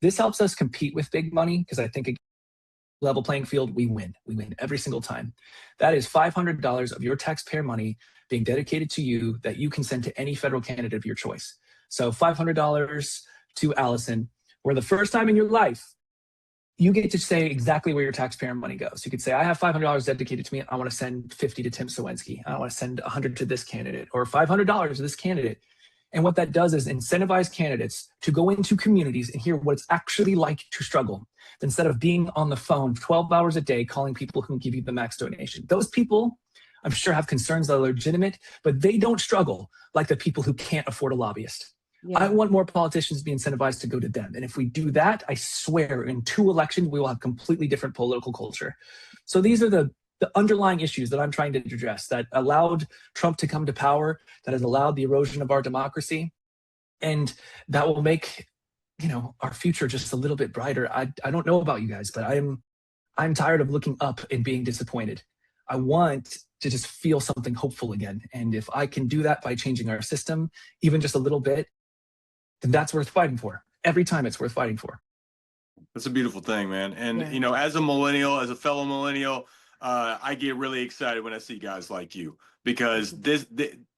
This helps us compete with big money because I think a level playing field, we win. We win every single time. That is $500 of your taxpayer money being dedicated to you that you can send to any federal candidate of your choice. So $500 to Allison, where the first time in your life, you get to say exactly where your taxpayer money goes. You could say, I have $500 dedicated to me. I want to send 50 to Tim Sawinski. I want to send 100 to this candidate or $500 to this candidate. And what that does is incentivize candidates to go into communities and hear what it's actually like to struggle instead of being on the phone 12 hours a day calling people who can give you the max donation. Those people, I'm sure, have concerns that are legitimate, but they don't struggle like the people who can't afford a lobbyist. Yeah. I want more politicians to be incentivized to go to them. And if we do that, I swear in 2 elections, we will have completely different political culture. So these are the underlying issues that I'm trying to address that allowed Trump to come to power, that has allowed the erosion of our democracy, and that will make, our future just a little bit brighter. I don't know about you guys, but I'm tired of looking up and being disappointed. I want to just feel something hopeful again. And if I can do that by changing our system, even just a little bit, then that's worth fighting for. Every time it's worth fighting for. That's a beautiful thing, man. And, as a millennial, as a fellow millennial, I get really excited when I see guys like you, because this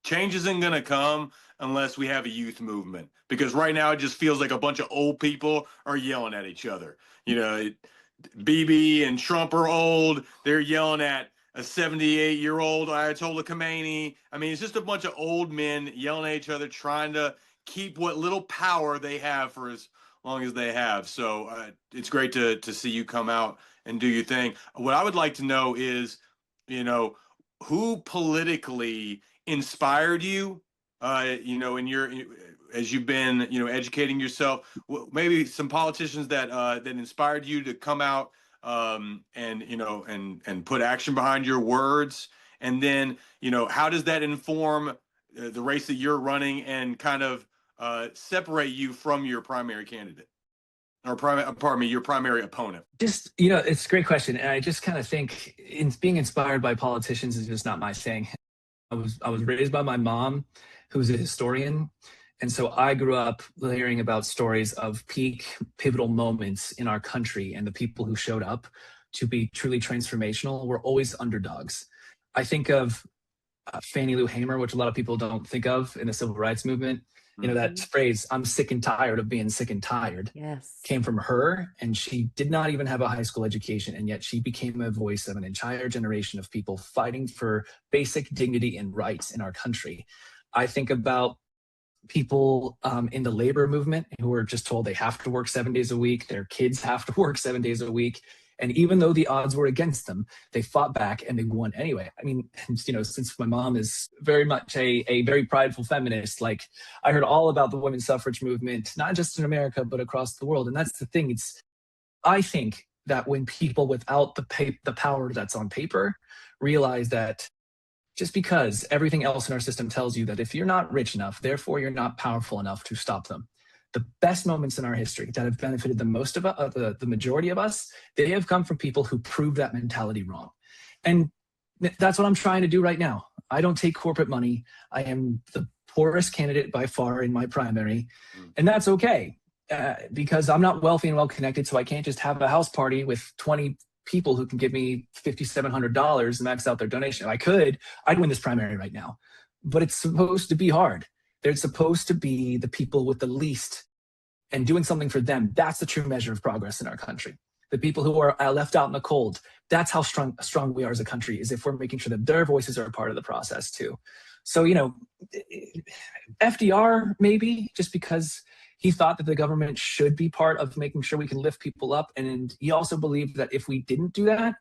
change isn't going to come unless we have a youth movement, because right now it just feels like a bunch of old people are yelling at each other. Bibi and Trump are old. They're yelling at a 78-year-old Ayatollah Khomeini. I mean, it's just a bunch of old men yelling at each other, trying to keep what little power they have for as long as they have. So it's great to see you come out and do your thing. What I would like to know is, who politically inspired you, in your, as you've been, educating yourself, maybe some politicians that inspired you to come out and put action behind your words. And then, how does that inform the race that you're running and kind of separate you from your primary candidate? Or your primary opponent? Just, it's a great question. And I just kind of think being inspired by politicians is just not my thing. I was raised by my mom, who's a historian. And so I grew up hearing about stories of peak pivotal moments in our country, and the people who showed up to be truly transformational were always underdogs. I think of Fannie Lou Hamer, which a lot of people don't think of in the civil rights movement. That phrase, I'm sick and tired of being sick and tired, came from her. And she did not even have a high school education. And yet she became a voice of an entire generation of people fighting for basic dignity and rights in our country. I think about people in the labor movement who are just told they have to work 7 days a week. Their kids have to work 7 days a week. And even though the odds were against them, they fought back and they won anyway. I mean, since my mom is very much a very prideful feminist, like I heard all about the women's suffrage movement, not just in America, but across the world. And that's the thing. I think that when people without the power that's on paper realize that just because everything else in our system tells you that if you're not rich enough, therefore you're not powerful enough to stop them. The best moments in our history that have benefited the most of the majority of us, they have come from people who proved that mentality wrong. And that's what I'm trying to do right now. I don't take corporate money. I am the poorest candidate by far in my primary. And that's okay because I'm not wealthy and well-connected, so I can't just have a house party with 20 people who can give me $5,700 and max out their donation. I'd win this primary right now, but it's supposed to be hard. They're supposed to be the people with the least and doing something for them. That's the true measure of progress in our country. The people who are left out in the cold, that's how strong we are as a country, is if we're making sure that their voices are a part of the process too. So, FDR, maybe just because he thought that the government should be part of making sure we can lift people up. And he also believed that if we didn't do that,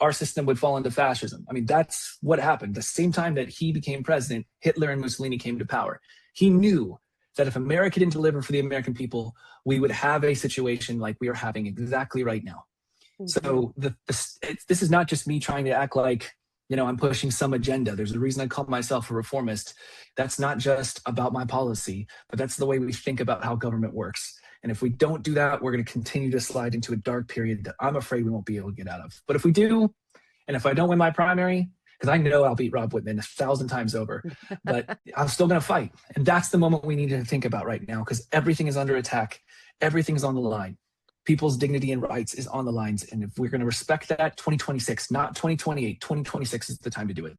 our system would fall into fascism. I mean, that's what happened. The same time that he became president, Hitler and Mussolini came to power. He knew that if America didn't deliver for the American people, we would have a situation like we are having exactly right now. So this is not just me trying to act like, I'm pushing some agenda. There's a reason I call myself a reformist. That's not just about my policy, but that's the way we think about how government works. And if we don't do that, we're going to continue to slide into a dark period that I'm afraid we won't be able to get out of. But if we do, and if I don't win my primary, because I know I'll beat Rob Whitman 1,000 times over, but I'm still going to fight. And that's the moment we need to think about right now, because everything is under attack. Everything's on the line. People's dignity and rights is on the lines. And if we're going to respect that, 2026, not 2028, 2026 is the time to do it.